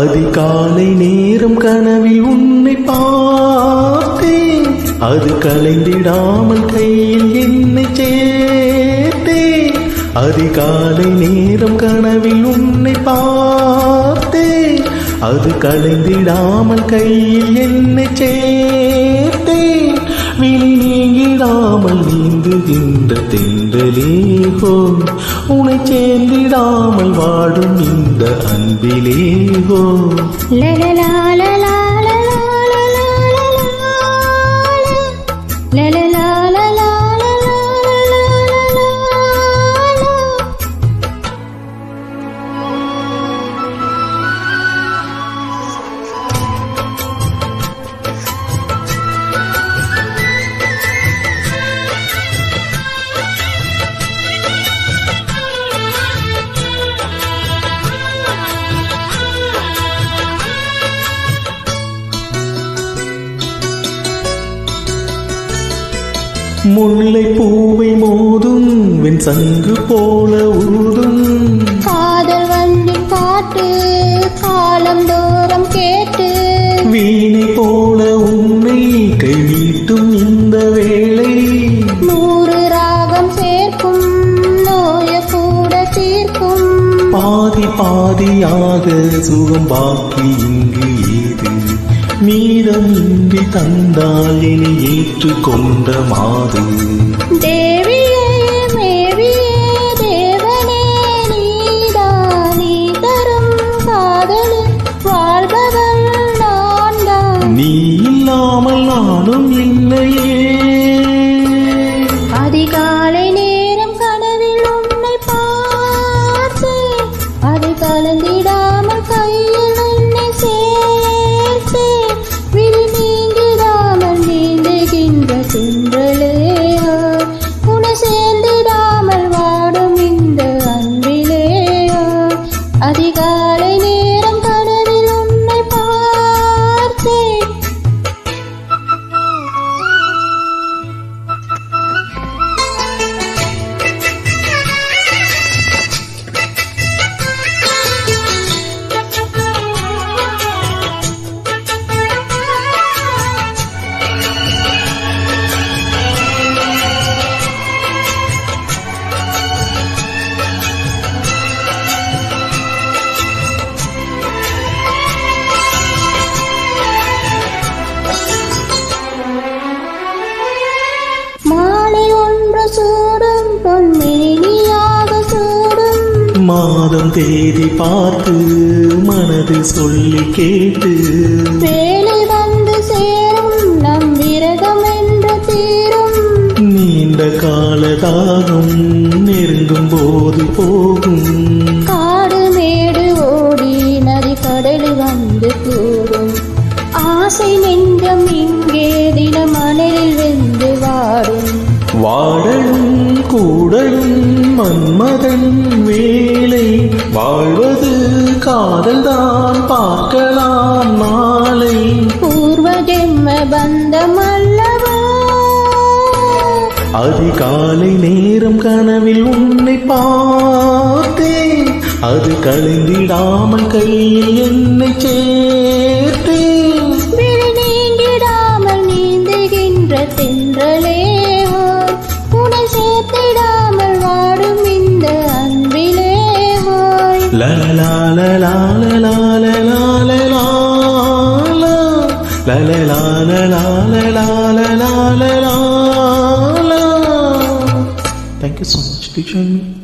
அதிகாலை நேரம் கனவில் உன்னை பார்த்தேன், அது கலைந்திடாமல் கையில் என்னை சேர்த்தேன். அதிகாலை நேரம் கனவில் உன்னை பார்த்தேன், அது கலைந்திடாமல் கையில் என்னை சேர்த்தேன். விழி நீங்கிடாமல் நீந்துகின்ற தென்றலேகோ, உனை சேர்ந்திடாமல் வாடும் இந்த அன்பிலேகோ. முல்லை பூவை மோதும் வெண் சங்கு போல ஊதும் காதல் வண்டி பாட்டு காலம் தோறும் கேட்டு, வீணை போல உன்னை கை நீட்டும் இந்த வேளை. 100 ராகம் சேர்க்கும் நோய கூட தீர்க்கும். பாதி பாதியாக சுகம் பாக்கி இங்கு ஏது, மீதம் இன்றி தந்தால் இனி ஏற்றுக்கொண்ட மாது. தேவியே மேவியே தேவனே நீதான், நீ தரும் காதலில் வாழ்பவள் நான்தான். நீ இல்லாமல் நானும் இல்லையே. அதிகாலை நேரம் கனவில் உன்னை பார்த்தேன், அது கலந்திடாமல் கையில் உன்னை சேர்த்தேன். விழி நீங்கிடாமல் நீந்துகின்ற சென்றலேயோ, உன்னை சேர்ந்திடாமல் வாடும் இந்த அன்பிலேயோ. அதிகாலை நேரம் கனவில் உன்னை பார்த்தேன். சூடும் பொன்மேனியாக சூடும், மாதம் தேதி பார்த்து மனது சொல்லி கேட்டு, வேலை வந்து சேரும் நம் விரதம் என்று தீரும். நீண்ட காலதாகும் நெருங்கும் போது போகும். காடு மேடு ஓடி நதி கடலில் வந்து கூடும். ஆசை நெஞ்சம் இங்கே தினம் மணலில் வெந்து வாடும். வாழலும் கூடலும் மன்மதன் வேலை, வாழ்வது காதல்தான் பார்க்கலாம் நாளை. பூர்வ ஜென்ம பந்தம் அல்லவா. அதிகாலை நேரம் கனவில் உன்னை பார்த்தேன், அது கலைந்திடாமல் கையில் என்னை சேர்த்தேன். விழி நீங்கிடாமல் நீந்துகின்ற தென்றலே, உன்னை சேர்த்திடாமல் வாடும் இந்த அன்பிலே. Thank you so much for joining me.